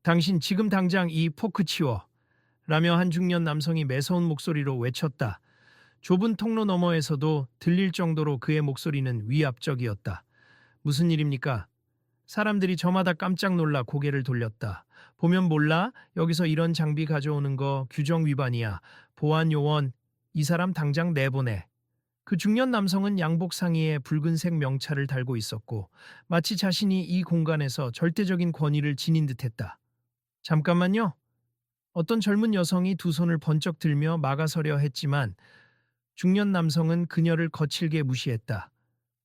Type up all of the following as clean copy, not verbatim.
당신 지금 당장 이 포크 치워. 라며 한 중년 남성이 매서운 목소리로 외쳤다. 좁은 통로 너머에서도 들릴 정도로 그의 목소리는 위압적이었다. 무슨 일입니까? 사람들이 저마다 깜짝 놀라 고개를 돌렸다. 보면 몰라? 여기서 이런 장비 가져오는 거 규정 위반이야. 보안 요원, 이 사람 당장 내보내. 그 중년 남성은 양복 상의에 붉은색 명찰을 달고 있었고 마치 자신이 이 공간에서 절대적인 권위를 지닌 듯했다. 잠깐만요. 어떤 젊은 여성이 두 손을 번쩍 들며 막아서려 했지만 중년 남성은 그녀를 거칠게 무시했다.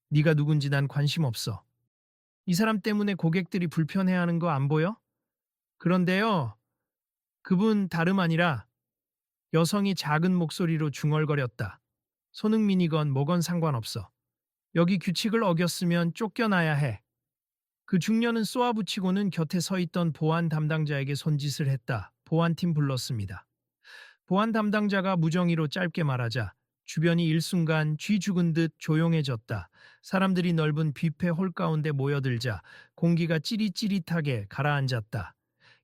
네가 누군지 난 관심 없어. 이 사람 때문에 고객들이 불편해하는 거 안 보여? 그런데요. 그분 다름 아니라 여성이 작은 목소리로 중얼거렸다. 손흥민이건 뭐건 상관없어. 여기 규칙을 어겼으면 쫓겨나야 해. 그 중년은 쏘아붙이고는 곁에 서 있던 보안 담당자에게 손짓을 했다. 보안팀 불렀습니다. 보안 담당자가 무정의로 짧게 말하자 주변이 일순간 쥐 죽은 듯 조용해졌다. 사람들이 넓은 뷔페 홀 가운데 모여들자 공기가 찌릿찌릿하게 가라앉았다.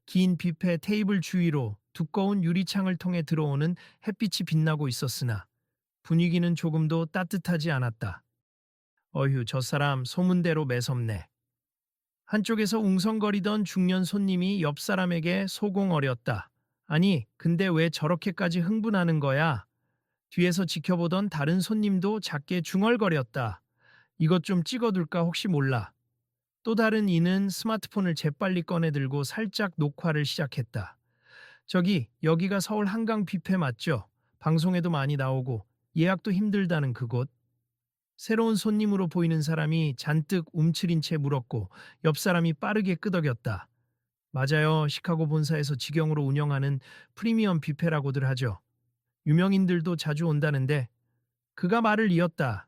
긴 뷔페 테이블 주위로 두꺼운 유리창을 통해 들어오는 햇빛이 빛나고 있었으나 분위기는 조금도 따뜻하지 않았다. 어휴, 저 사람 소문대로 매섭네. 한쪽에서 웅성거리던 중년 손님이 옆 사람에게 소공어렸다. 아니, 근데 왜 저렇게까지 흥분하는 거야? 뒤에서 지켜보던 다른 손님도 작게 중얼거렸다. 이것 좀 찍어둘까 혹시 몰라. 또 다른 이는 스마트폰을 재빨리 꺼내들고 살짝 녹화를 시작했다. 저기, 여기가 서울 한강 뷔페 맞죠? 방송에도 많이 나오고 예약도 힘들다는 그곳. 새로운 손님으로 보이는 사람이 잔뜩 움츠린 채 물었고 옆 사람이 빠르게 끄덕였다. 맞아요. 시카고 본사에서 직영으로 운영하는 프리미엄 뷔페라고들 하죠. 유명인들도 자주 온다는데 그가 말을 이었다.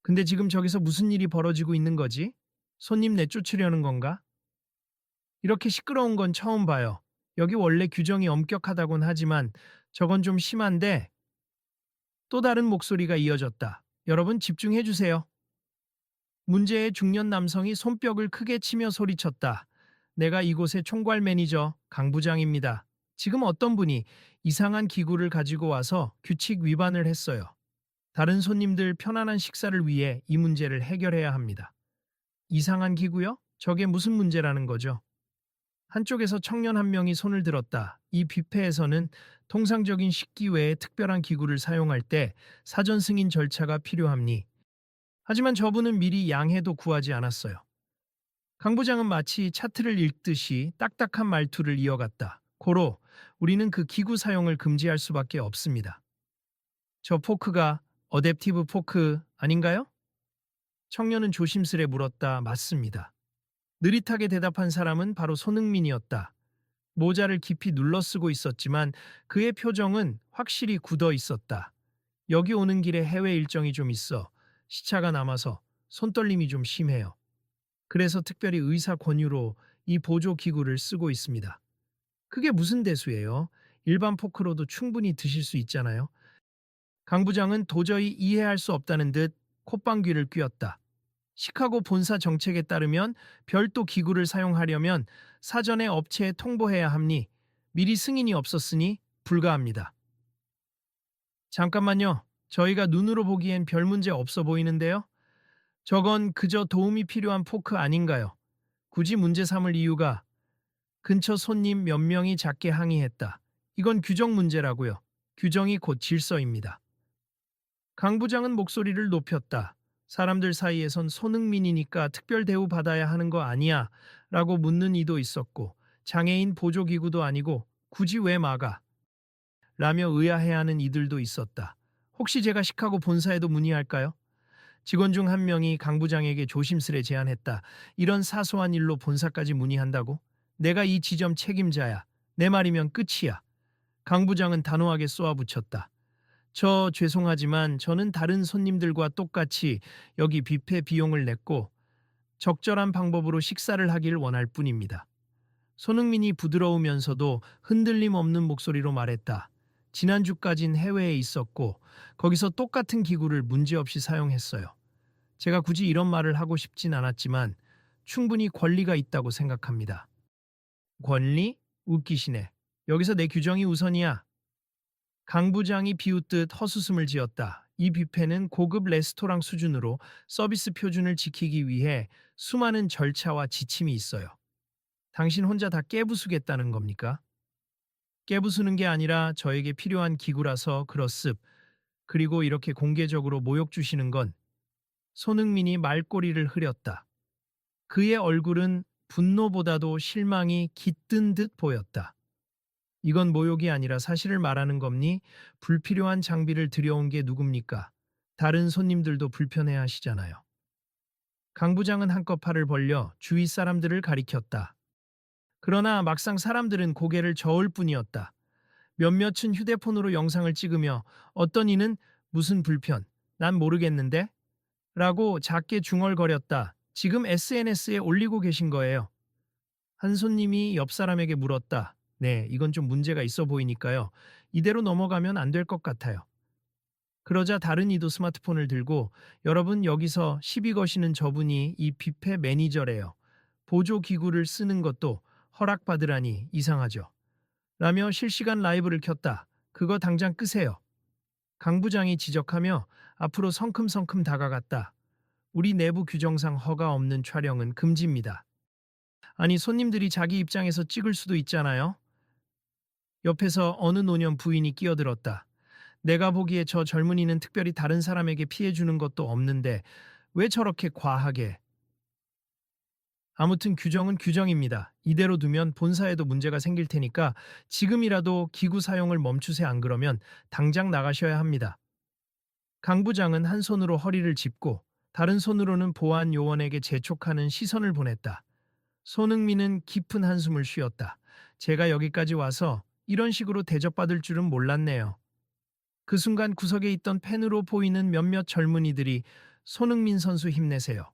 근데 지금 저기서 무슨 일이 벌어지고 있는 거지? 손님 내쫓으려는 건가? 이렇게 시끄러운 건 처음 봐요. 여기 원래 규정이 엄격하다곤 하지만 저건 좀 심한데. 또 다른 목소리가 이어졌다. 여러분 집중해 주세요. 문제의 중년 남성이 손뼉을 크게 치며 소리쳤다. 내가 이곳의 총괄 매니저 강 부장입니다. 지금 어떤 분이 이상한 기구를 가지고 와서 규칙 위반을 했어요. 다른 손님들 편안한 식사를 위해 이 문제를 해결해야 합니다. 이상한 기구요? 저게 무슨 문제라는 거죠? 한쪽에서 청년 한 명이 손을 들었다. 이 뷔페에서는 통상적인 식기 외에 특별한 기구를 사용할 때 사전 승인 절차가 필요합니. 하지만 저분은 미리 양해도 구하지 않았어요. 강 부장은 마치 차트를 읽듯이 딱딱한 말투를 이어갔다. 고로, 우리는 그 기구 사용을 금지할 수밖에 없습니다. 저 포크가 어댑티브 포크 아닌가요? 청년은 조심스레 물었다. 맞습니다. 느릿하게 대답한 사람은 바로 손흥민이었다. 모자를 깊이 눌러쓰고 있었지만 그의 표정은 확실히 굳어 있었다. 여기 오는 길에 해외 일정이 좀 있어 시차가 남아서 손떨림이 좀 심해요. 그래서 특별히 의사 권유로 이 보조 기구를 쓰고 있습니다. 그게 무슨 대수예요? 일반 포크로도 충분히 드실 수 있잖아요. 강 부장은 도저히 이해할 수 없다는 듯 콧방귀를 뀌었다. 시카고 본사 정책에 따르면 별도 기구를 사용하려면 사전에 업체에 통보해야 합니. 미리 승인이 없었으니 불가합니다. 잠깐만요. 저희가 눈으로 보기엔 별 문제 없어 보이는데요. 저건 그저 도움이 필요한 포크 아닌가요? 굳이 문제 삼을 이유가. 근처 손님 몇 명이 작게 항의했다. 이건 규정 문제라고요. 규정이 곧 질서입니다. 강 부장은 목소리를 높였다. 사람들 사이에선 손흥민이니까 특별 대우 받아야 하는 거 아니야? 라고 묻는 이도 있었고 장애인 보조기구도 아니고 굳이 왜 막아? 라며 의아해하는 이들도 있었다. 혹시 제가 시카고 본사에도 문의할까요? 직원 중 한 명이 강 부장에게 조심스레 제안했다. 이런 사소한 일로 본사까지 문의한다고? 내가 이 지점 책임자야. 내 말이면 끝이야. 강 부장은 단호하게 쏘아붙였다. 저 죄송하지만 저는 다른 손님들과 똑같이 여기 뷔페 비용을 냈고 적절한 방법으로 식사를 하길 원할 뿐입니다. 손흥민이 부드러우면서도 흔들림 없는 목소리로 말했다. 지난주까진 해외에 있었고 거기서 똑같은 기구를 문제없이 사용했어요. 제가 굳이 이런 말을 하고 싶진 않았지만 충분히 권리가 있다고 생각합니다. 권리? 웃기시네. 여기서 내 규정이 우선이야. 강 부장이 비웃듯 헛웃음을 지었다. 이 뷔페는 고급 레스토랑 수준으로 서비스 표준을 지키기 위해 수많은 절차와 지침이 있어요. 당신 혼자 다 깨부수겠다는 겁니까? 깨부수는 게 아니라 저에게 필요한 기구라서 그렇습. 그리고 이렇게 공개적으로 모욕 주시는 건 손흥민이 말꼬리를 흐렸다. 그의 얼굴은 분노보다도 실망이 깃든 듯 보였다. 이건 모욕이 아니라 사실을 말하는 겁니? 불필요한 장비를 들여온 게 누굽니까? 다른 손님들도 불편해 하시잖아요. 강 부장은 한껏 팔을 벌려 주위 사람들을 가리켰다. 그러나 막상 사람들은 고개를 저을 뿐이었다. 몇몇은 휴대폰으로 영상을 찍으며 어떤 이는 무슨 불편, 난 모르겠는데? 라고 작게 중얼거렸다. 지금 SNS에 올리고 계신 거예요. 한 손님이 옆 사람에게 물었다. 네, 이건 좀 문제가 있어 보이니까요. 이대로 넘어가면 안 될 것 같아요. 그러자 다른 이도 스마트폰을 들고 여러분 여기서 시비 거시는 저분이 이 뷔페 매니저래요. 보조 기구를 쓰는 것도 허락받으라니 이상하죠. 라며 실시간 라이브를 켰다. 그거 당장 끄세요. 강 부장이 지적하며 앞으로 성큼성큼 다가갔다. 우리 내부 규정상 허가 없는 촬영은 금지입니다. 아니 손님들이 자기 입장에서 찍을 수도 있잖아요. 옆에서 어느 노년 부인이 끼어들었다. 내가 보기에 저 젊은이는 특별히 다른 사람에게 피해 주는 것도 없는데 왜 저렇게 과하게. 아무튼 규정은 규정입니다. 이대로 두면 본사에도 문제가 생길 테니까 지금이라도 기구 사용을 멈추세 안 그러면 당장 나가셔야 합니다. 강 부장은 한 손으로 허리를 짚고 다른 손으로는 보안 요원에게 재촉하는 시선을 보냈다. 손흥민은 깊은 한숨을 쉬었다. 제가 여기까지 와서 이런 식으로 대접받을 줄은 몰랐네요. 그 순간 구석에 있던 팬으로 보이는 몇몇 젊은이들이 손흥민 선수 힘내세요.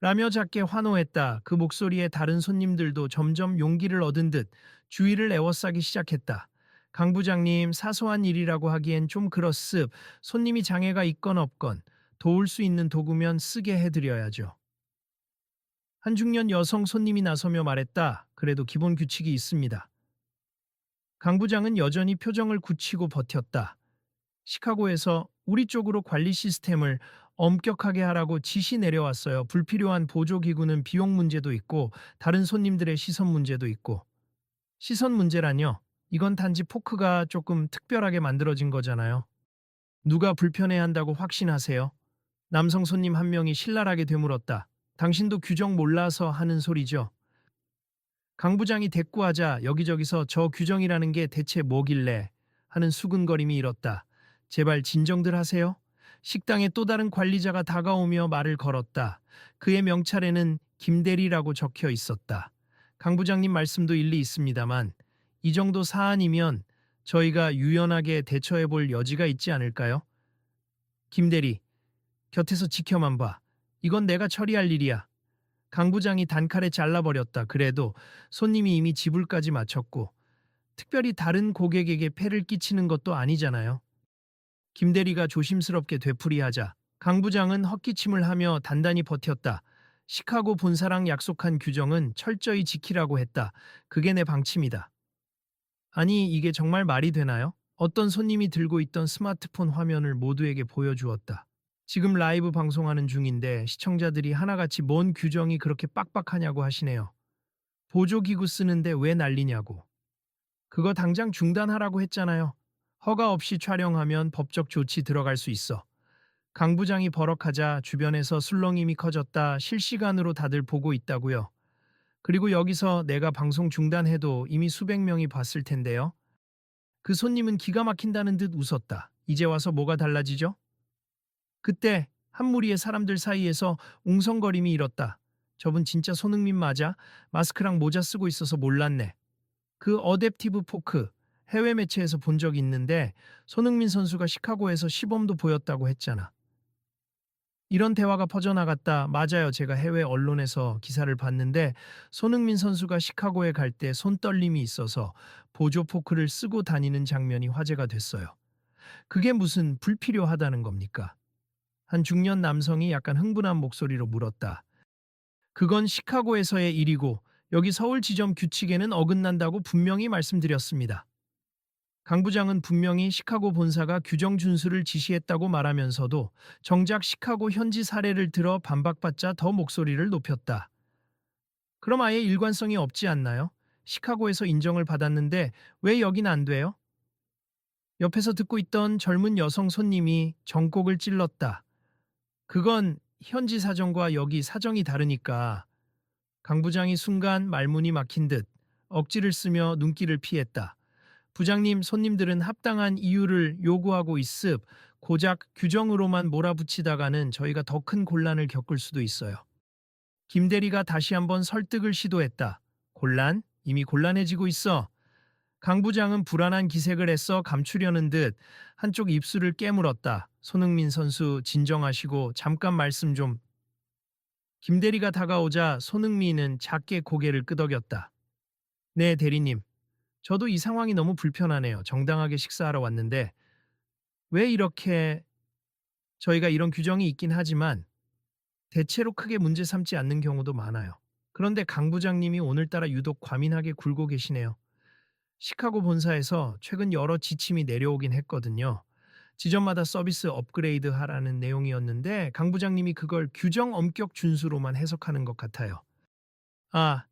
라며 작게 환호했다. 그 목소리에 다른 손님들도 점점 용기를 얻은 듯 주위를 에워싸기 시작했다. 강 부장님, 사소한 일이라고 하기엔 좀 그렇습. 손님이 장애가 있건 없건 도울 수 있는 도구면 쓰게 해드려야죠. 한 중년 여성 손님이 나서며 말했다. 그래도 기본 규칙이 있습니다. 강 부장은 여전히 표정을 굳히고 버텼다. 시카고에서 우리 쪽으로 관리 시스템을 엄격하게 하라고 지시 내려왔어요. 불필요한 보조기구는 비용 문제도 있고 다른 손님들의 시선 문제도 있고. 시선 문제라뇨? 이건 단지 포크가 조금 특별하게 만들어진 거잖아요. 누가 불편해한다고 확신하세요? 남성 손님 한 명이 신랄하게 되물었다. 당신도 규정 몰라서 하는 소리죠. 강 부장이 대꾸하자 여기저기서 저 규정이라는 게 대체 뭐길래 하는 수근거림이 일었다. 제발 진정들 하세요. 식당에 또 다른 관리자가 다가오며 말을 걸었다. 그의 명찰에는 김대리라고 적혀 있었다. 강 부장님 말씀도 일리 있습니다만 이 정도 사안이면 저희가 유연하게 대처해 볼 여지가 있지 않을까요? 김대리, 곁에서 지켜만 봐. 이건 내가 처리할 일이야. 강 부장이 단칼에 잘라버렸다. 그래도 손님이 이미 지불까지 마쳤고 특별히 다른 고객에게 폐를 끼치는 것도 아니잖아요. 김 대리가 조심스럽게 되풀이하자 강 부장은 헛기침을 하며 단단히 버텼다. 시카고 본사랑 약속한 규정은 철저히 지키라고 했다. 그게 내 방침이다. 아니 이게 정말 말이 되나요? 어떤 손님이 들고 있던 스마트폰 화면을 모두에게 보여주었다. 지금 라이브 방송하는 중인데 시청자들이 하나같이 뭔 규정이 그렇게 빡빡하냐고 하시네요. 보조기구 쓰는데 왜 난리냐고. 그거 당장 중단하라고 했잖아요. 허가 없이 촬영하면 법적 조치 들어갈 수 있어. 강 부장이 버럭하자 주변에서 술렁임이 커졌다. 실시간으로 다들 보고 있다고요. 그리고 여기서 내가 방송 중단해도 이미 수백 명이 봤을 텐데요. 그 손님은 기가 막힌다는 듯 웃었다. 이제 와서 뭐가 달라지죠? 그때 한 무리의 사람들 사이에서 웅성거림이 일었다. 저분 진짜 손흥민 맞아? 마스크랑 모자 쓰고 있어서 몰랐네. 그 어댑티브 포크 해외 매체에서 본 적 있는데 손흥민 선수가 시카고에서 시범도 보였다고 했잖아. 이런 대화가 퍼져나갔다. 맞아요. 제가 해외 언론에서 기사를 봤는데 손흥민 선수가 시카고에 갈 때 손떨림이 있어서 보조 포크를 쓰고 다니는 장면이 화제가 됐어요. 그게 무슨 불필요하다는 겁니까? 한 중년 남성이 약간 흥분한 목소리로 물었다. 그건 시카고에서의 일이고 여기 서울 지점 규칙에는 어긋난다고 분명히 말씀드렸습니다. 강 부장은 분명히 시카고 본사가 규정 준수를 지시했다고 말하면서도 정작 시카고 현지 사례를 들어 반박받자 더 목소리를 높였다. 그럼 아예 일관성이 없지 않나요? 시카고에서 인정을 받았는데 왜 여긴 안 돼요? 옆에서 듣고 있던 젊은 여성 손님이 정곡을 찔렀다. 그건 현지 사정과 여기 사정이 다르니까. 강 부장이 순간 말문이 막힌 듯 억지를 쓰며 눈길을 피했다. 부장님, 손님들은 합당한 이유를 요구하고 있습. 고작 규정으로만 몰아붙이다가는 저희가 더 큰 곤란을 겪을 수도 있어요. 김 대리가 다시 한번 설득을 시도했다. 곤란? 이미 곤란해지고 있어. 강 부장은 불안한 기색을 애써 감추려는 듯 한쪽 입술을 깨물었다. 손흥민 선수 진정하시고 잠깐 말씀 좀. 김 대리가 다가오자 손흥민은 작게 고개를 끄덕였다. 네, 대리님. 저도 이 상황이 너무 불편하네요. 정당하게 식사하러 왔는데 왜 이렇게 저희가 이런 규정이 있긴 하지만 대체로 크게 문제 삼지 않는 경우도 많아요. 그런데 강 부장님이 오늘따라 유독 과민하게 굴고 계시네요. 시카고 본사에서 최근 여러 지침이 내려오긴 했거든요. 지점마다 서비스 업그레이드 하라는 내용이었는데 강 부장님이 그걸 규정 엄격 준수로만 해석하는 것 같아요. 아,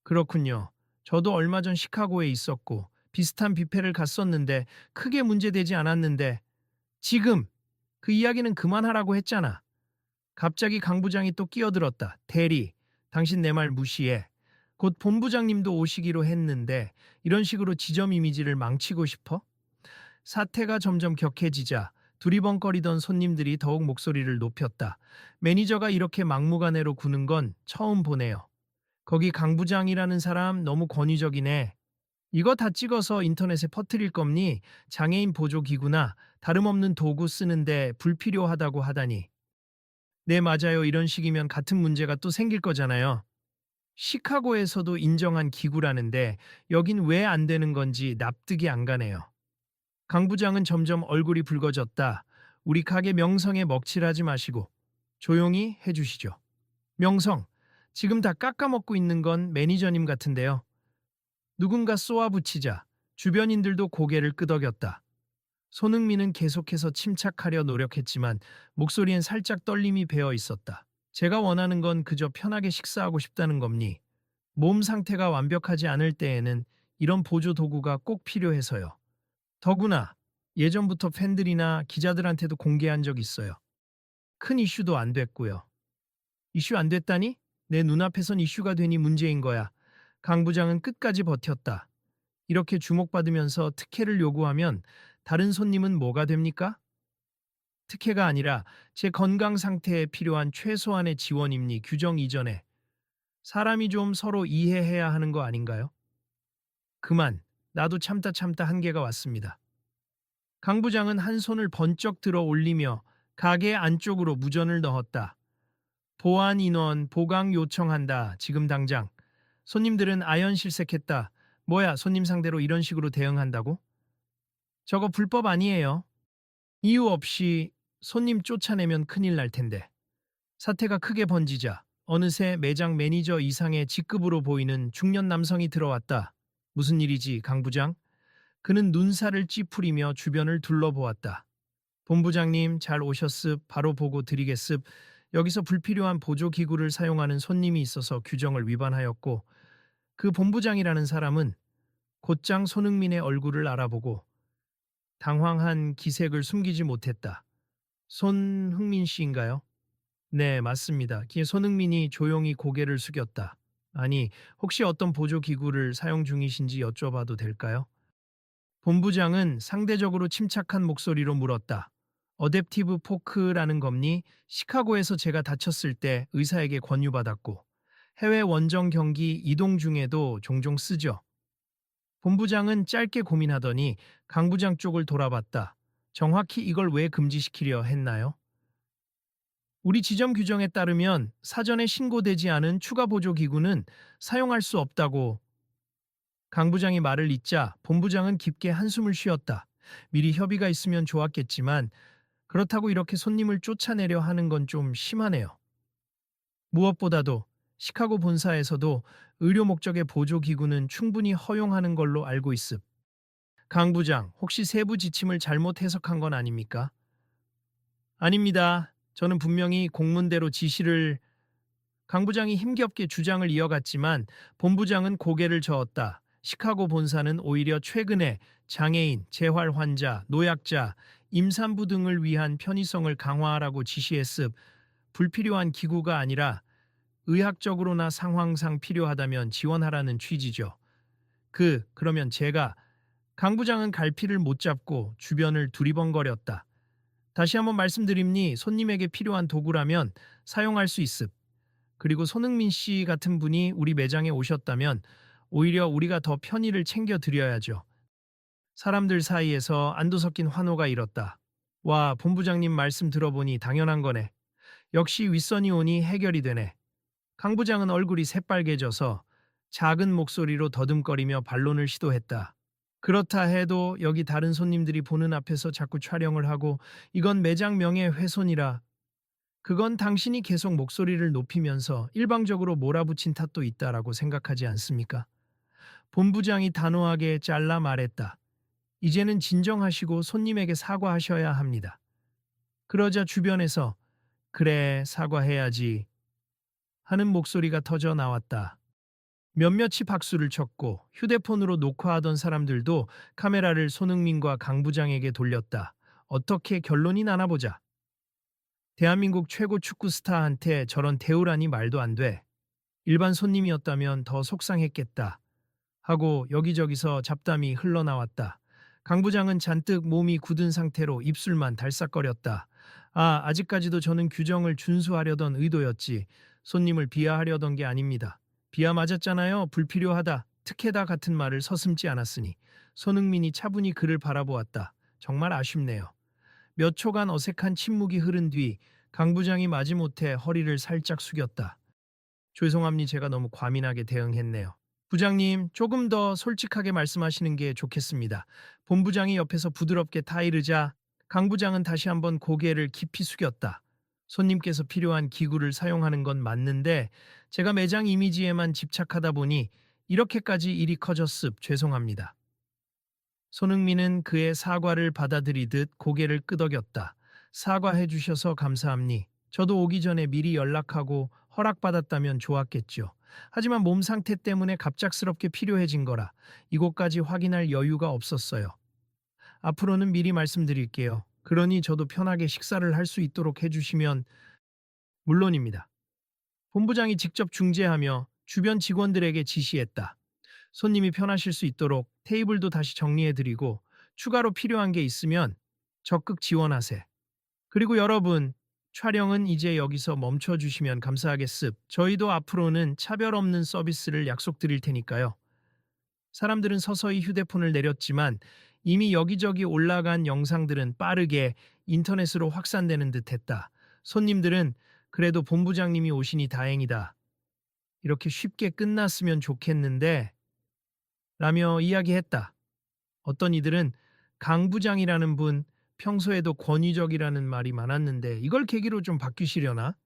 그렇군요. 저도 얼마 전 시카고에 있었고 비슷한 뷔페를 갔었는데 크게 문제되지 않았는데 지금 그 이야기는 그만하라고 했잖아. 갑자기 강 부장이 또 끼어들었다. 대리, 당신 내 말 무시해. 곧 본부장님도 오시기로 했는데 이런 식으로 지점 이미지를 망치고 싶어? 사태가 점점 격해지자 두리번거리던 손님들이 더욱 목소리를 높였다. 매니저가 이렇게 막무가내로 구는 건 처음 보네요. 거기 강 부장이라는 사람 너무 권위적이네. 이거 다 찍어서 인터넷에 퍼뜨릴 겁니? 장애인 보조기구나 다름없는 도구 쓰는데 불필요하다고 하다니. 네, 맞아요. 이런 식이면 같은 문제가 또 생길 거잖아요. 시카고에서도 인정한 기구라는데 여긴 왜 안 되는 건지 납득이 안 가네요. 강 부장은 점점 얼굴이 붉어졌다. 우리 가게 명성에 먹칠하지 마시고 조용히 해주시죠. 명성, 지금 다 깎아먹고 있는 건 매니저님 같은데요. 누군가 쏘아붙이자 주변인들도 고개를 끄덕였다. 손흥민은 계속해서 침착하려 노력했지만 목소리엔 살짝 떨림이 배어 있었다. 제가 원하는 건 그저 편하게 식사하고 싶다는 겁니. 몸 상태가 완벽하지 않을 때에는 이런 보조 도구가 꼭 필요해서요. 더구나 예전부터 팬들이나 기자들한테도 공개한 적 있어요. 큰 이슈도 안 됐고요. 이슈 안 됐다니? 내 눈앞에선 이슈가 되니 문제인 거야. 강 부장은 끝까지 버텼다. 이렇게 주목받으면서 특혜를 요구하면 다른 손님은 뭐가 됩니까? 특혜가 아니라 제 건강 상태에 필요한 최소한의 지원입니. 규정 이전에. 사람이 좀 서로 이해해야 하는 거 아닌가요? 그만. 나도 참다 한계가 왔습니다. 강 부장은 한 손을 번쩍 들어 올리며 가게 안쪽으로 무전을 넣었다. 보안 인원 보강 요청한다. 지금 당장. 손님들은 아연실색했다. 뭐야, 손님 상대로 이런 식으로 대응한다고? 저거 불법 아니에요. 이유 없이 손님 쫓아내면 큰일 날 텐데. 사태가 크게 번지자 어느새 매장 매니저 이상의 직급으로 보이는 중년 남성이 들어왔다. 무슨 일이지, 강 부장? 그는 눈살을 찌푸리며 주변을 둘러보았다. 본부장님 잘 오셨습. 바로 보고 드리겠습. 여기서 불필요한 보조기구를 사용하는 손님이 있어서 규정을 위반하였고 그 본부장이라는 사람은 곧장 손흥민의 얼굴을 알아보고 당황한 기색을 숨기지 못했다. 손흥민 씨인가요? 네, 맞습니다. 손흥민이 조용히 고개를 숙였다. 아니, 혹시 어떤 보조기구를 사용 중이신지 여쭤봐도 될까요? 본부장은 상대적으로 침착한 목소리로 물었다. 어댑티브 포크라는 겁니? 시카고에서 제가 다쳤을 때 의사에게 권유받았고 해외 원정 경기 이동 중에도 종종 쓰죠. 본부장은 짧게 고민하더니 강 부장 쪽을 돌아봤다. 정확히 이걸 왜 금지시키려 했나요? 우리 지점 규정에 따르면 사전에 신고되지 않은 추가 보조 기구는 사용할 수 없다고. 강 부장이 말을 잇자 본부장은 깊게 한숨을 쉬었다. 미리 협의가 있으면 좋았겠지만 그렇다고 이렇게 손님을 쫓아내려 하는 건 좀 심하네요. 무엇보다도 시카고 본사에서도 의료 목적의 보조기구는 충분히 허용하는 걸로 알고 있음. 강 부장, 혹시 세부 지침을 잘못 해석한 건 아닙니까? 아닙니다. 저는 분명히 공문대로 지시를. 강 부장이 힘겹게 주장을 이어갔지만 본부장은 고개를 저었다. 시카고 본사는 오히려 최근에 장애인, 재활 환자, 노약자, 임산부 등을 위한 편의성을 강화하라고 지시했음. 불필요한 기구가 아니라 의학적으로나 상황상 필요하다면 지원하라는 취지죠. 그러면 제가. 강 부장은 갈피를 못 잡고 주변을 두리번거렸다. 다시 한번 말씀드립니 손님에게 필요한 도구라면 사용할 수 있음. 그리고 손흥민 씨 같은 분이 우리 매장에 오셨다면 오히려 우리가 더 편의를 챙겨드려야죠. 사람들 사이에서 안도 섞인 환호가 일었다. 와, 본부장님 말씀 들어보니 당연한 거네. 역시 윗선이 오니 해결이 되네. 강 부장은 얼굴이 새빨개져서 작은 목소리로 더듬거리며 반론을 시도했다. 그렇다 해도 여기 다른 손님들이 보는 앞에서 자꾸 촬영을 하고 이건 매장 명예훼손이라. 그건 당신이 계속 목소리를 높이면서 일방적으로 몰아붙인 탓도 있다라고 생각하지 않습니까? 본부장이 단호하게 잘라 말했다. 이제는 진정하시고 손님에게 사과하셔야 합니다. 그러자 주변에서 그래, 사과해야지 하는 목소리가 터져 나왔다. 몇몇이 박수를 쳤고 휴대폰으로 녹화하던 사람들도 카메라를 손흥민과 강 부장에게 돌렸다. 어떻게 결론이 나나 보자. 대한민국 최고 축구 스타한테 저런 대우라니 말도 안 돼. 일반 손님이었다면 더 속상했겠다. 하고 여기저기서 잡담이 흘러나왔다. 강 부장은 잔뜩 몸이 굳은 상태로 입술만 달싹거렸다. 아직까지도 저는 규정을 준수하려던 의도였지. 손님을 비하하려던 게 아닙니다. 비하 맞았잖아요. 불필요하다. 특혜다 같은 말을 서슴지 않았으니. 손흥민이 차분히 그를 바라보았다. 정말 아쉽네요. 몇 초간 어색한 침묵이 흐른 뒤 강 부장이 마지못해 허리를 살짝 숙였다. 죄송합니다. 제가 너무 과민하게 대응했네요. 부장님, 조금 더 솔직하게 말씀하시는 게 좋겠습니다. 본부장이 옆에서 부드럽게 타이르자 강 부장은 다시 한번 고개를 깊이 숙였다. 손님께서 필요한 기구를 사용하는 건 맞는데 제가 매장 이미지에만 집착하다 보니 이렇게까지 일이 커졌습. 죄송합니다. 손흥민은 그의 사과를 받아들이듯 고개를 끄덕였다. 사과해 주셔서 감사합니. 저도 오기 전에 미리 연락하고 허락받았다면 좋았겠죠. 하지만 몸 상태 때문에 갑작스럽게 필요해진 거라 이곳까지 확인할 여유가 없었어요. 앞으로는 미리 말씀드릴게요. 그러니 저도 편하게 식사를 할 수 있도록 해주시면 물론입니다. 본부장이 직접 중재하며 주변 직원들에게 지시했다. 손님이 편하실 수 있도록 테이블도 다시 정리해드리고 추가로 필요한 게 있으면 적극 지원하세. 그리고 여러분, 촬영은 이제 여기서 멈춰주시면 감사하겠습. 저희도 앞으로는 차별 없는 서비스를 약속드릴 테니까요. 사람들은 서서히 휴대폰을 내렸지만 이미 여기저기 올라간 영상들은 빠르게 인터넷으로 확산되는 듯했다. 손님들은 그래도 본부장님이 오시니 다행이다. 이렇게 쉽게 끝났으면 좋겠는데 라며 이야기했다. 어떤 이들은 강 부장이라는 분 평소에도 권위적이라는 말이 많았는데 이걸 계기로 좀 바뀌시려나?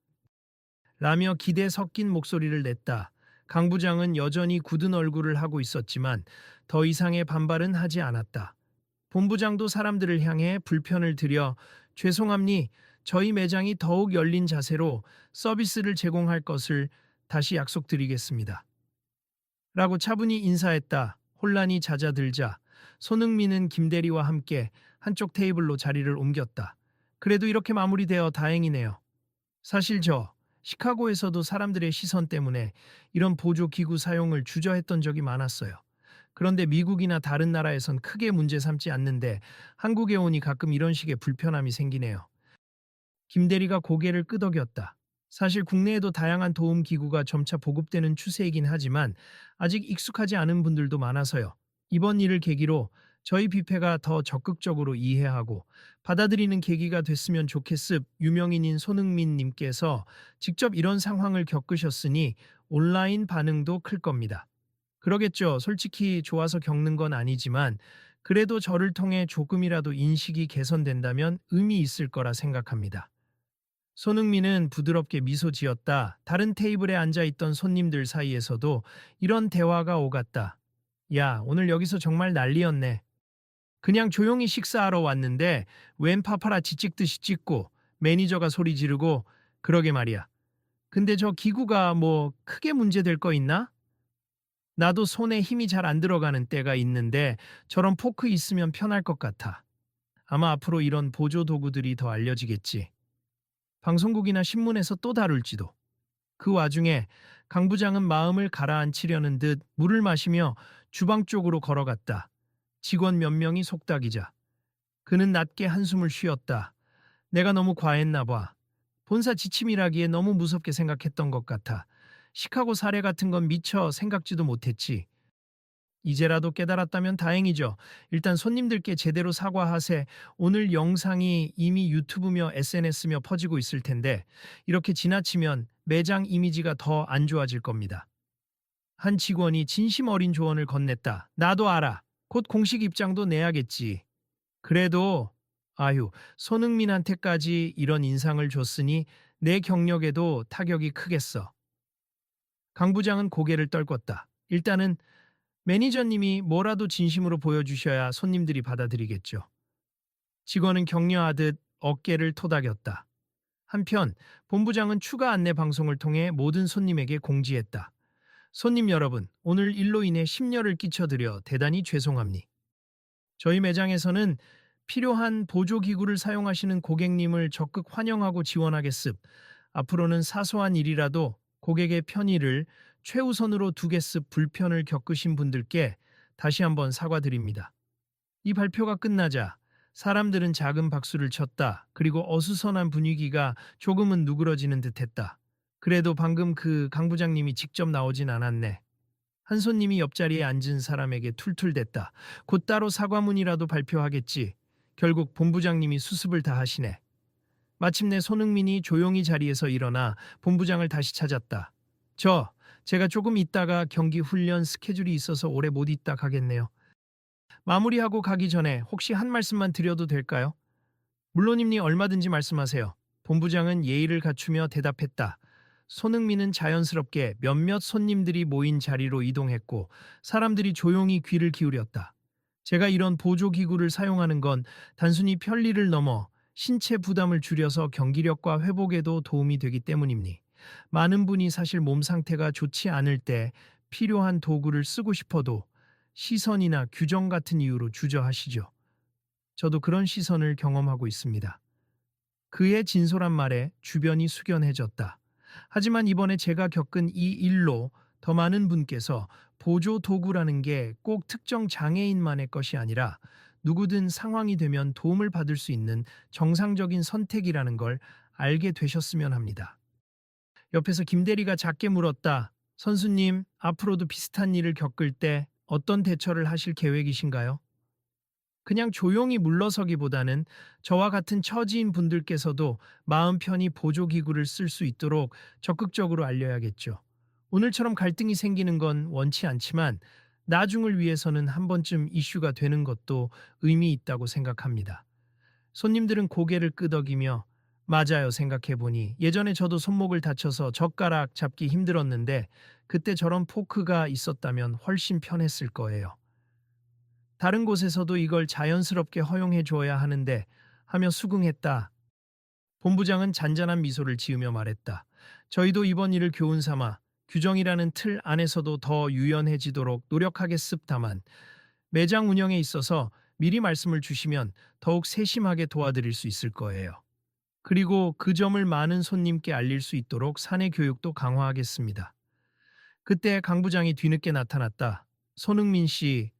라며 기대 섞인 목소리를 냈다. 강 부장은 여전히 굳은 얼굴을 하고 있었지만 더 이상의 반발은 하지 않았다. 본부장도 사람들을 향해 불편을 드려 죄송합니 저희 매장이 더욱 열린 자세로 서비스를 제공할 것을 다시 약속드리겠습니다. 라고 차분히 인사했다. 혼란이 잦아들자 손흥민은 김대리와 함께 한쪽 테이블로 자리를 옮겼다. 그래도 이렇게 마무리되어 다행이네요. 사실 시카고에서도 사람들의 시선 때문에 이런 보조기구 사용을 주저했던 적이 많았어요. 그런데 미국이나 다른 나라에선 크게 문제 삼지 않는데 한국에 오니 가끔 이런 식의 불편함이 생기네요. 김대리가 고개를 끄덕였다. 사실 국내에도 다양한 도움 기구가 점차 보급되는 추세이긴 하지만 아직 익숙하지 않은 분들도 많아서요. 이번 일을 계기로 저희 뷔페가 더 적극적으로 이해하고 받아들이는 계기가 됐으면 좋겠습. 유명인인 손흥민 님께서 직접 이런 상황을 겪으셨으니 온라인 반응도 클 겁니다. 그러겠죠. 솔직히 좋아서 겪는 건 아니지만 그래도 저를 통해 조금이라도 인식이 개선된다면 의미 있을 거라 생각합니다. 손흥민은 부드럽게 미소 지었다. 다른 테이블에 앉아 있던 손님들 사이에서도 이런 대화가 오갔다. 야, 오늘 여기서 정말 난리였네. 그냥 조용히 식사하러 왔는데 웬 파파라치 찍듯이 찍고 매니저가 소리 지르고 그러게 말이야. 근데 저 기구가 뭐 크게 문제될 거 있나? 나도 손에 힘이 잘 안 들어가는 때가 있는데 저런 포크 있으면 편할 것 같아. 아마 앞으로 이런 보조 도구들이 더 알려지겠지. 방송국이나 신문에서 또 다룰지도. 그 와중에 강 부장은 마음을 가라앉히려는 듯 물을 마시며 주방 쪽으로 걸어갔다. 직원 몇 명이 속닥이자. 그는 낮게 한숨을 쉬었다. 내가 너무 과했나 봐. 본사 지침이라기에 너무 무섭게 생각했던 것 같아. 시카고 사례 같은 건 미처 생각지도 못했지. 이제라도 깨달았다면 다행이죠. 일단 손님들께 제대로 사과하세. 오늘 영상이 이미 유튜브며 SNS며 퍼지고 있을 텐데 이렇게 지나치면 매장 이미지가 더 안 좋아질 겁니다. 한 직원이 진심 어린 조언을 건넸다. 나도 알아. 곧 공식 입장도 내야겠지. 그래도 아휴, 손흥민한테까지 이런 인상을 줬으니 내 경력에도 타격이 크겠어. 강 부장은 고개를 떨궜다. 일단은 매니저님이 뭐라도 진심으로 보여주셔야 손님들이 받아들이겠죠. 직원은 격려하듯 어깨를 토닥였다. 한편 본부장은 추가 안내 방송을 통해 모든 손님에게 공지했다. 손님 여러분, 오늘 일로 인해 심려를 끼쳐드려 대단히 죄송합니. 저희 매장에서는 필요한 보조기구를 사용하시는 고객님을 적극 환영하고 지원하겠습. 앞으로는 사소한 일이라도 고객의 편의를 최우선으로 두겠습. 불편을 겪으신 분들께 다시 한번 사과드립니다. 이 발표가 끝나자 사람들은 작은 박수를 쳤다. 그리고 어수선한 분위기가 조금은 누그러지는 듯했다. 그래도 방금 그 강 부장님이 직접 나오진 않았네. 한 손님이 옆자리에 앉은 사람에게 툴툴댔다. 곧 따로 사과문이라도 발표하겠지. 결국 본부장님이 수습을 다 하시네. 마침내 손흥민이 조용히 자리에서 일어나 본부장을 다시 찾았다. 제가 조금 있다가 경기 훈련 스케줄이 있어서 오래 못 있다 가겠네요. 마무리하고 가기 전에 혹시 한 말씀만 드려도 될까요? 물론입니 얼마든지 말씀하세요. 본부장은 예의를 갖추며 대답했다. 손흥민은 자연스럽게 몇몇 손님들이 모인 자리로 이동했고 사람들이 조용히 귀를 기울였다. 제가 이런 보조기구를 사용하는 건 단순히 편리를 넘어 신체 부담을 줄여서 경기력과 회복에도 도움이 되기 때문입니. 많은 분이 사실 몸 상태가 좋지 않을 때 필요한 도구를 쓰고 싶어도 시선이나 규정 같은 이유로 주저하시죠. 저도 그런 시선을 경험하고 있습니다. 그의 진솔한 말에 주변이 숙연해졌다. 하지만 이번에 제가 겪은 이 일로 더 많은 분께서 보조 도구라는 게 꼭 특정 장애인만의 것이 아니라 누구든 상황이 되면 도움을 받을 수 있는 정상적인 선택이라는 걸 알게 되셨으면 합니다. 옆에서 김대리가 작게 물었다. 선수님, 앞으로도 비슷한 일을 겪을 때 어떤 대처를 하실 계획이신가요? 그냥 조용히 물러서기보다는 저와 같은 처지인 분들께서도 마음 편히 보조기구를 쓸 수 있도록 적극적으로 알려야겠죠. 오늘처럼 갈등이 생기는 건 원치 않지만 나중을 위해서는 한 번쯤 이슈가 되는 것도 의미 있다고 생각합니다. 손님들은 고개를 끄덕이며 맞아요 생각해보니 예전에 저도 손목을 다쳐서 젓가락 잡기 힘들었는데 그때 저런 포크가 있었다면 훨씬 편했을 거예요. 다른 곳에서도 이걸 자연스럽게 허용해 줘야 하는데 하며 수긍했다. 본부장은 잔잔한 미소를 지으며 말했다. 저희도 이번 일을 교훈 삼아 규정이라는 틀 안에서도 더 유연해지도록 노력하겠습다만 매장 운영에 있어서 미리 말씀을 주시면 더욱 세심하게 도와드릴 수 있을 거예요. 그리고 그 점을 많은 손님께 알릴 수 있도록 사내 교육도 강화하겠습니다. 그때 강 부장이 뒤늦게 나타났다. 손흥민 씨,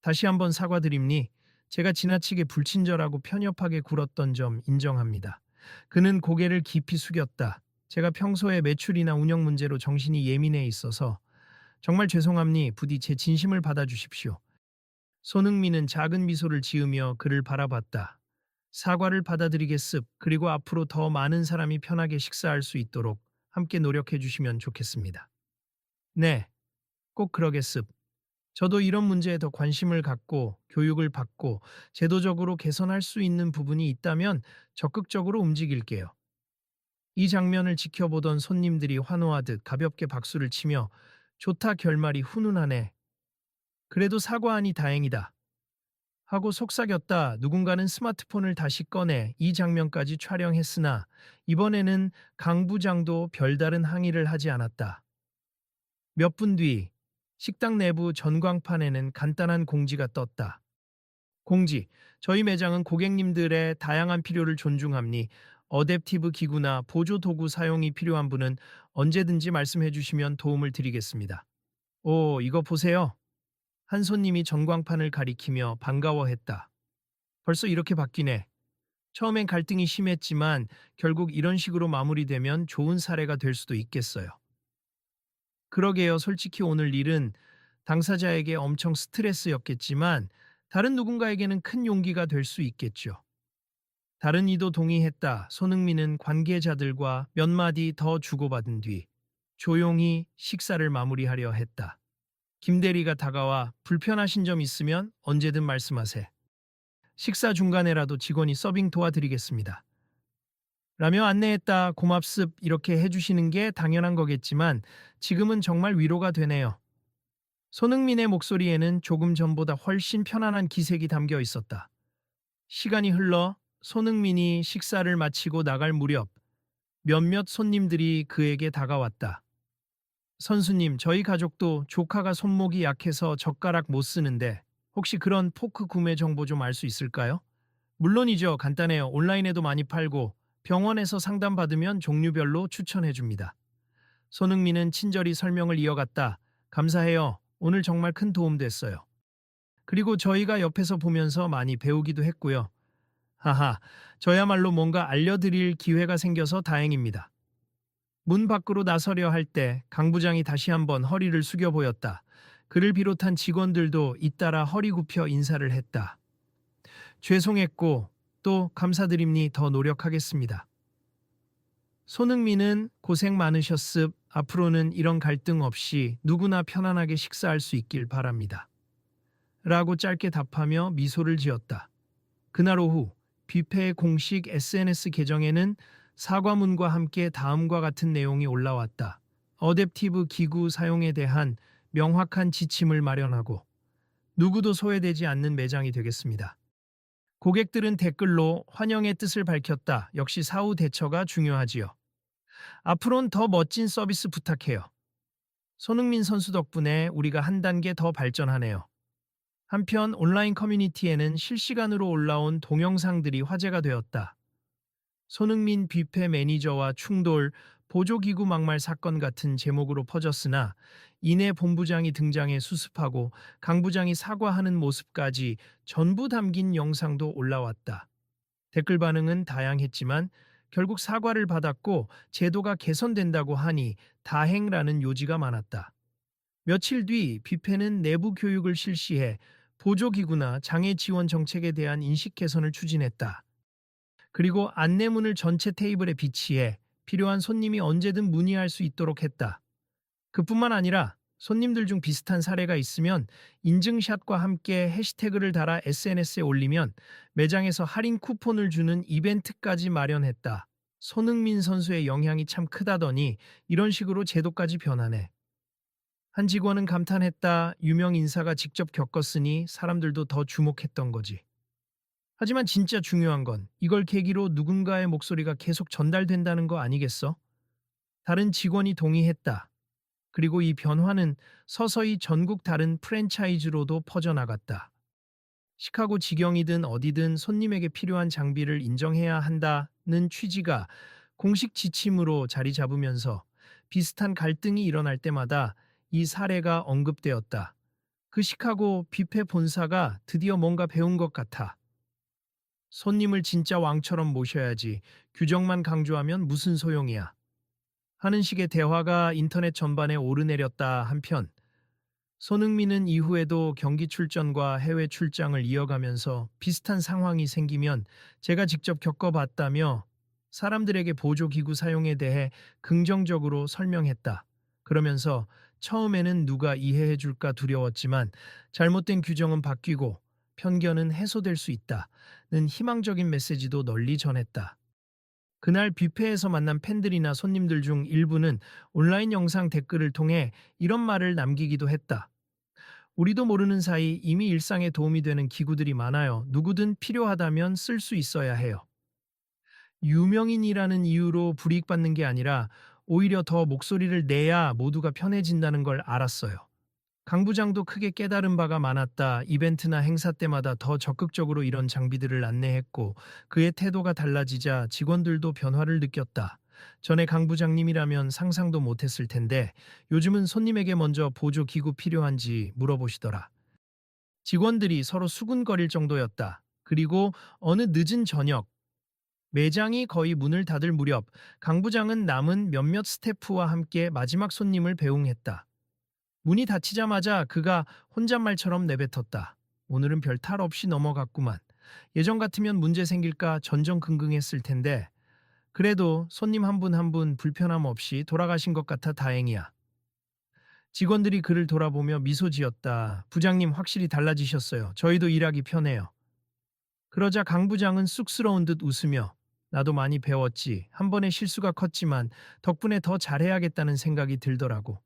다시 한번 사과드립니. 제가 지나치게 불친절하고 편협하게 굴었던 점 인정합니다. 그는 고개를 깊이 숙였다. 제가 평소에 매출이나 운영 문제로 정신이 예민해 있어서 정말 죄송합니. 부디 제 진심을 받아주십시오. 손흥민은 작은 미소를 지으며 그를 바라봤다. 사과를 받아들이겠습. 그리고 앞으로 더 많은 사람이 편하게 식사할 수 있도록 함께 노력해 주시면 좋겠습니다. 네, 꼭 그러겠습. 저도 이런 문제에 더 관심을 갖고 교육을 받고 제도적으로 개선할 수 있는 부분이 있다면 적극적으로 움직일게요. 이 장면을 지켜보던 손님들이 환호하듯 가볍게 박수를 치며 좋다 결말이 훈훈하네. 그래도 사과하니 다행이다. 하고 속삭였다. 누군가는 스마트폰을 다시 꺼내 이 장면까지 촬영했으나 이번에는 강 부장도 별다른 항의를 하지 않았다. 몇 분 뒤 식당 내부 전광판에는 간단한 공지가 떴다. 공지, 저희 매장은 고객님들의 다양한 필요를 존중합니. 어댑티브 기구나 보조 도구 사용이 필요한 분은 언제든지 말씀해 주시면 도움을 드리겠습니다. 오, 이거 보세요. 한 손님이 전광판을 가리키며 반가워했다. 벌써 이렇게 바뀌네. 처음엔 갈등이 심했지만 결국 이런 식으로 마무리되면 좋은 사례가 될 수도 있겠어요. 그러게요. 솔직히 오늘 일은 당사자에게 엄청 스트레스였겠지만 다른 누군가에게는 큰 용기가 될 수 있겠죠. 다른 이도 동의했다. 손흥민은 관계자들과 몇 마디 더 주고받은 뒤 조용히 식사를 마무리하려 했다. 김대리가 다가와 불편하신 점 있으면 언제든 말씀하세. 식사 중간에라도 직원이 서빙 도와드리겠습니다. 라며 안내했다. 고맙습. 이렇게 해주시는 게 당연한 거겠지만 지금은 정말 위로가 되네요. 손흥민의 목소리에는 조금 전보다 훨씬 편안한 기색이 담겨 있었다. 시간이 흘러 손흥민이 식사를 마치고 나갈 무렵 몇몇 손님들이 그에게 다가왔다. 선수님, 저희 가족도 조카가 손목이 약해서 젓가락 못 쓰는데 혹시 그런 포크 구매 정보 좀 알 수 있을까요? 물론이죠. 간단해요. 온라인에도 많이 팔고 병원에서 상담받으면 종류별로 추천해 줍니다. 손흥민은 친절히 설명을 이어갔다. 감사해요. 오늘 정말 큰 도움 됐어요. 그리고 저희가 옆에서 보면서 많이 배우기도 했고요. 하하, 저야말로 뭔가 알려드릴 기회가 생겨서 다행입니다. 문 밖으로 나서려 할 때 강 부장이 다시 한번 허리를 숙여 보였다. 그를 비롯한 직원들도 잇따라 허리 굽혀 인사를 했다. 죄송했고 또 감사드립니 더 노력하겠습니다. 손흥민은 고생 많으셨습. 앞으로는 이런 갈등 없이 누구나 편안하게 식사할 수 있길 바랍니다. 라고 짧게 답하며 미소를 지었다. 그날 오후 뷔페의 공식 SNS 계정에는 사과문과 함께 다음과 같은 내용이 올라왔다. 어댑티브 기구 사용에 대한 명확한 지침을 마련하고 누구도 소외되지 않는 매장이 되겠습니다. 고객들은 댓글로 환영의 뜻을 밝혔다. 역시 사후 대처가 중요하지요. 앞으로는 더 멋진 서비스 부탁해요. 손흥민 선수 덕분에 우리가 한 단계 더 발전하네요. 한편 온라인 커뮤니티에는 실시간으로 올라온 동영상들이 화제가 되었다. 손흥민 뷔페 매니저와 충돌, 보조기구 막말 사건 같은 제목으로 퍼졌으나 이내 본부장이 등장해 수습하고 강 부장이 사과하는 모습까지 전부 담긴 영상도 올라왔다. 댓글 반응은 다양했지만 결국 사과를 받았고 제도가 개선된다고 하니 다행이라는 요지가 많았다. 며칠 뒤 뷔페는 내부 교육을 실시해 보조기구나 장애 지원 정책에 대한 인식 개선을 추진했다. 그리고 안내문을 전체 테이블에 비치해 필요한 손님이 언제든 문의할 수 있도록 했다. 그뿐만 아니라 손님들 중 비슷한 사례가 있으면 인증샷과 함께 해시태그를 달아 SNS에 올리면 매장에서 할인 쿠폰을 주는 이벤트까지 마련했다. 손흥민 선수의 영향이 참 크다더니 이런 식으로 제도까지 변하네. 한 직원은 감탄했다. 유명 인사가 직접 겪었으니 사람들도 더 주목했던 거지. 하지만 진짜 중요한 건 이걸 계기로 누군가의 목소리가 계속 전달된다는 거 아니겠어? 다른 직원이 동의했다. 그리고 이 변화는 서서히 전국 다른 프랜차이즈로도 퍼져나갔다. 시카고 지경이든 어디든 손님에게 필요한 장비를 인정해야 한다는 취지가 공식 지침으로 자리 잡으면서 비슷한 갈등이 일어날 때마다 이 사례가 언급되었다. 그 시카고 뷔페 본사가 드디어 뭔가 배운 것 같아. 손님을 진짜 왕처럼 모셔야지 규정만 강조하면 무슨 소용이야. 하는 식의 대화가 인터넷 전반에 오르내렸다 한편 손흥민은 이후에도 경기 출전과 해외 출장을 이어가면서 비슷한 상황이 생기면 제가 직접 겪어봤다며 사람들에게 보조기구 사용에 대해 긍정적으로 설명했다. 그러면서 처음에는 누가 이해해 줄까 두려웠지만 잘못된 규정은 바뀌고 편견은 해소될 수 있다는 희망적인 메시지도 널리 전했다. 그날 뷔페에서 만난 팬들이나 손님들 중 일부는 온라인 영상 댓글을 통해 이런 말을 남기기도 했다. 우리도 모르는 사이 이미 일상에 도움이 되는 기구들이 많아요. 누구든 필요하다면 쓸 수 있어야 해요. 유명인이라는 이유로 불이익받는 게 아니라 오히려 더 목소리를 내야 모두가 편해진다는 걸 알았어요. 강 부장도 크게 깨달은 바가 많았다. 이벤트나 행사 때마다 더 적극적으로 이런 장비들을 안내했고 그의 태도가 달라지자 직원들도 변화를 느꼈다. 전에 강 부장님이라면 상상도 못했을 텐데 요즘은 손님에게 먼저 보조 기구 필요한지 물어보시더라. 직원들이 서로 수군거릴 정도였다. 그리고 어느 늦은 저녁 매장이 거의 문을 닫을 무렵 강 부장은 남은 몇몇 스태프와 함께 마지막 손님을 배웅했다. 문이 닫히자마자 그가 혼잣말처럼 내뱉었다. 오늘은 별 탈 없이 넘어갔구만. 예전 같으면 문제 생길까 전전긍긍했을 텐데 그래도 손님 한 분 한 분 불편함 없이 돌아가신 것 같아 다행이야. 직원들이 그를 돌아보며 미소 지었다. 부장님 확실히 달라지셨어요. 저희도 일하기 편해요. 그러자 강 부장은 쑥스러운 듯 웃으며 나도 많이 배웠지. 한 번의 실수가 컸지만 덕분에 더 잘해야겠다는 생각이 들더라고.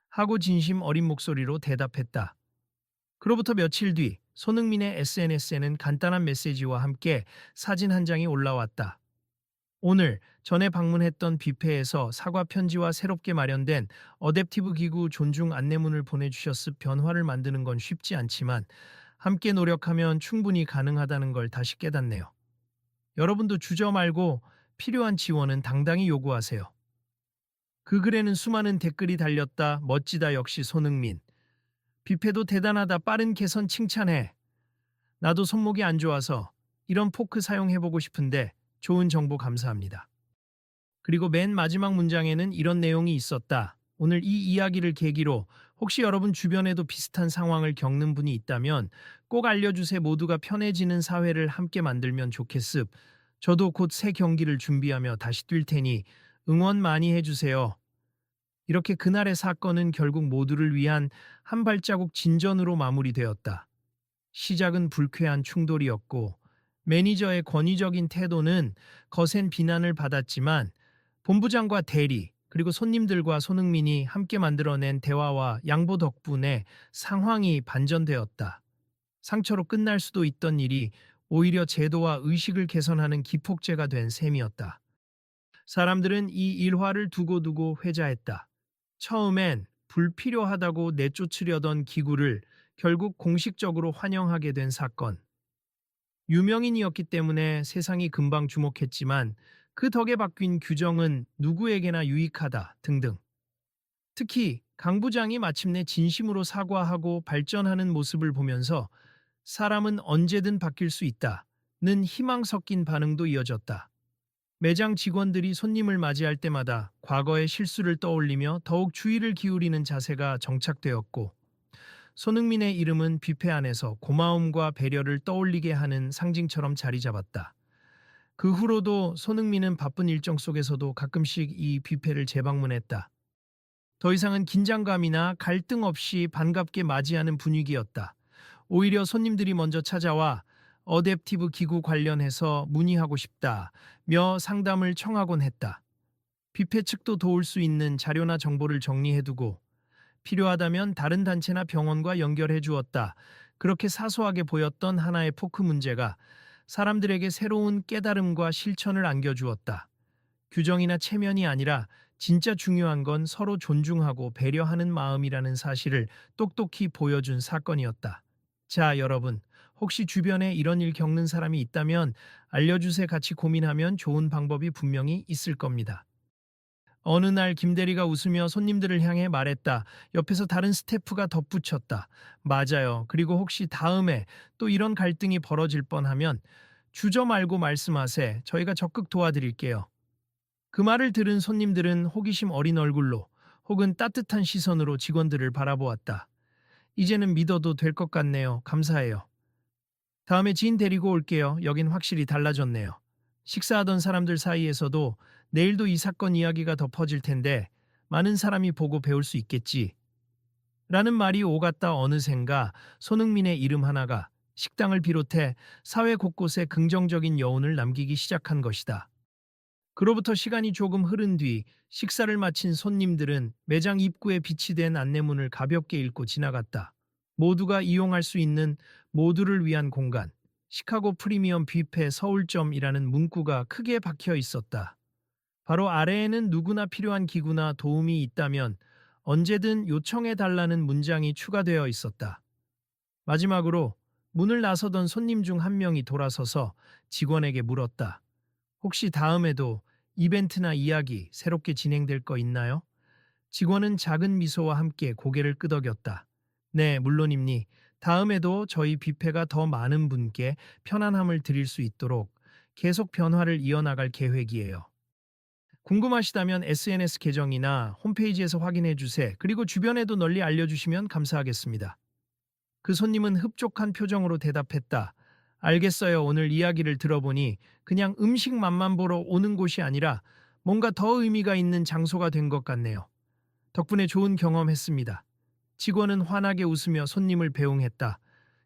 하고 진심 어린 목소리로 대답했다. 그로부터 며칠 뒤 손흥민의 SNS에는 간단한 메시지와 함께 사진 한 장이 올라왔다. 오늘 전에 방문했던 뷔페에서 사과 편지와 새롭게 마련된 어댑티브 기구 존중 안내문을 보내주셨으 변화를 만드는 건 쉽지 않지만 함께 노력하면 충분히 가능하다는 걸 다시 깨닫네요. 여러분도 주저 말고 필요한 지원은 당당히 요구하세요. 그 글에는 수많은 댓글이 달렸다. 멋지다 역시 손흥민. 뷔페도 대단하다. 빠른 개선 칭찬해. 나도 손목이 안 좋아서 이런 포크 사용해보고 싶은데 좋은 정보 감사합니다. 그리고 맨 마지막 문장에는 이런 내용이 있었다. 오늘 이 이야기를 계기로 혹시 여러분 주변에도 비슷한 상황을 겪는 분이 있다면 꼭 알려주세요. 모두가 편해지는 사회를 함께 만들면 좋겠습. 저도 곧 새 경기를 준비하며 다시 뛸 테니 응원 많이 해주세요. 이렇게 그날의 사건은 결국 모두를 위한 한 발자국 진전으로 마무리되었다. 시작은 불쾌한 충돌이었고 매니저의 권위적인 태도는 거센 비난을 받았지만 본부장과 대리 그리고 손님들과 손흥민이 함께 만들어낸 대화와 양보 덕분에 상황이 반전되었다. 상처로 끝날 수도 있던 일이 오히려 제도와 의식을 개선하는 기폭제가 된 셈이었다. 사람들은 이 일화를 두고두고 회자했다. 처음엔 불필요하다고 내쫓으려던 기구를 결국 공식적으로 환영하게 된 사건. 유명인이었기 때문에 세상이 금방 주목했지만 그 덕에 바뀐 규정은 누구에게나 유익하다 등등. 특히 강 부장이 마침내 진심으로 사과하고 발전하는 모습을 보면서 사람은 언제든 바뀔 수 있다는 희망 섞인 반응도 이어졌다. 매장 직원들이 손님을 맞이할 때마다 과거의 실수를 떠올리며 더욱 주의를 기울이는 자세가 정착되었고 손흥민의 이름은 뷔페 안에서 고마움과 배려를 떠올리게 하는 상징처럼 자리 잡았다. 그 후로도 손흥민은 바쁜 일정 속에서도 가끔씩 이 뷔페를 재방문했다. 더 이상은 긴장감이나 갈등 없이 반갑게 맞이하는 분위기였다. 오히려 손님들이 먼저 찾아와 어댑티브 기구 관련해서 문의하고 싶다며 상담을 청하곤 했다. 뷔페 측도 도울 수 있는 자료나 정보를 정리해두고 필요하다면 다른 단체나 병원과 연결해 주었다. 그렇게 사소하게 보였던 하나의 포크 문제가 사람들에게 새로운 깨달음과 실천을 안겨주었다. 규정이나 체면이 아니라 진짜 중요한 건 서로 존중하고 배려하는 마음이라는 사실을 똑똑히 보여준 사건이었다. 자, 여러분, 혹시 주변에 이런 일 겪는 사람이 있다면 알려주세요. 같이 고민하면 좋은 방법이 분명히 있을 겁니다. 어느 날 김대리가 웃으며 손님들을 향해 말했다. 옆에서 다른 스태프가 덧붙였다. 맞아요. 그리고 혹시 다음에 또 이런 갈등이 벌어질 뻔하면 주저 말고 말씀하세. 저희가 적극 도와드릴게요. 그 말을 들은 손님들은 호기심 어린 얼굴로 혹은 따뜻한 시선으로 직원들을 바라보았다. 이제는 믿어도 될 것 같네요. 감사해요. 다음에 지인 데리고 올게요. 여긴 확실히 달라졌네요. 식사하던 사람들 사이에서도 내일도 이 사건 이야기가 더 퍼질 텐데 많은 사람이 보고 배울 수 있겠지. 라는 말이 오갔다 어느샌가 손흥민의 이름 하나가 식당을 비롯해 사회 곳곳에 긍정적인 여운을 남기기 시작한 것이다. 그로부터 시간이 조금 흐른 뒤 식사를 마친 손님들은 매장 입구에 비치된 안내문을 가볍게 읽고 지나갔다. 모두가 이용할 수 있는 모두를 위한 공간, 시카고 프리미엄 뷔페 서울점이라는 문구가 크게 박혀 있었다. 바로 아래에는 누구나 필요한 기구나 도움이 있다면 언제든 요청해 달라는 문장이 추가되어 있었다. 마지막으로 문을 나서던 손님 중 한 명이 돌아서서 직원에게 물었다. 혹시 다음에도 이벤트나 이야기 새롭게 진행될 거 있나요? 직원은 작은 미소와 함께 고개를 끄덕였다. 네, 물론입니. 다음에도 저희 뷔페가 더 많은 분께 편안함을 드릴 수 있도록 계속 변화를 이어나갈 계획이에요. 궁금하시다면 SNS 계정이나 홈페이지에서 확인해 주세요. 그리고 주변에도 널리 알려주시면 감사하겠습니다. 그 손님은 흡족한 표정으로 대답했다. 알겠어요. 오늘 이야기를 들어보니 그냥 음식 맛만 보러 오는 곳이 아니라 뭔가 더 의미가 있는 장소가 된 것 같네요. 덕분에 좋은 경험했습니다. 직원은 환하게 웃으며 손님을 배웅했다.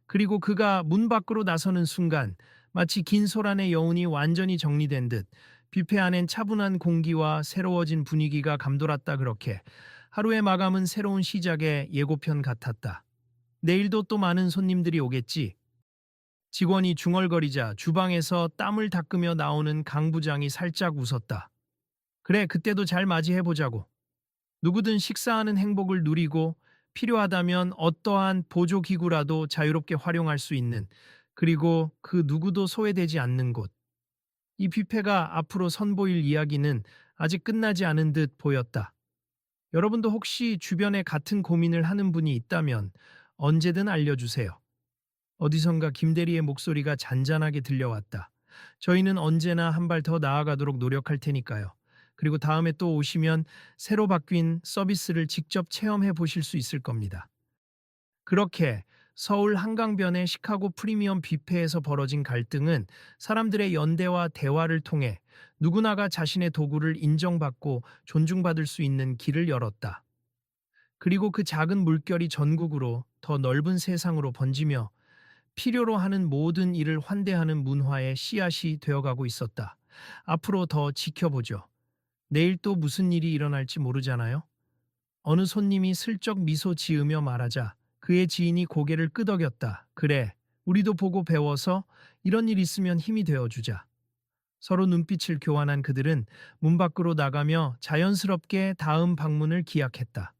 그리고 그가 문 밖으로 나서는 순간 마치 긴 소란의 여운이 완전히 정리된 듯 뷔페 안엔 차분한 공기와 새로워진 분위기가 감돌았다. 그렇게 하루의 마감은 새로운 시작의 예고편 같았다. 내일도 또 많은 손님들이 오겠지. 직원이 중얼거리자 주방에서 땀을 닦으며 나오는 강 부장이 살짝 웃었다. 그래, 그때도 잘 맞이해보자고. 누구든 식사하는 행복을 누리고 필요하다면 어떠한 보조기구라도 자유롭게 활용할 수 있는, 그리고 그 누구도 소외되지 않는 곳. 이 뷔페가 앞으로 선보일 이야기는 아직 끝나지 않은 듯 보였다. 여러분도 혹시 주변에 같은 고민을 하는 분이 있다면 언제든 알려주세요. 어디선가 김대리의 목소리가 잔잔하게 들려왔다. 저희는 언제나 한 발 더 나아가도록 노력할 테니까요. 그리고 다음에 또 오시면 새로 바뀐 서비스를 직접 체험해 보실 수 있을 겁니다. 그렇게 서울 한강변의 시카고 프리미엄 뷔페에서 벌어진 갈등은 사람들의 연대와 대화를 통해 누구나가 자신의 도구를 인정받고 존중받을 수 있는 길을 열었다. 그리고 그 작은 물결이 전국으로 더 넓은 세상으로 번지며 필요로 하는 모든 일을 환대하는 문화의 씨앗이 되어가고 있었다. 앞으로 더 지켜보죠. 내일 또 무슨 일이 일어날지 모르잖아요. 어느 손님이 슬쩍 미소 지으며 말하자 그의 지인이 고개를 끄덕였다. 그래, 우리도 보고 배워서 이런 일 있으면 힘이 되어주자. 서로 눈빛을 교환한 그들은 문 밖으로 나가며 자연스럽게 다음 방문을 기약했다.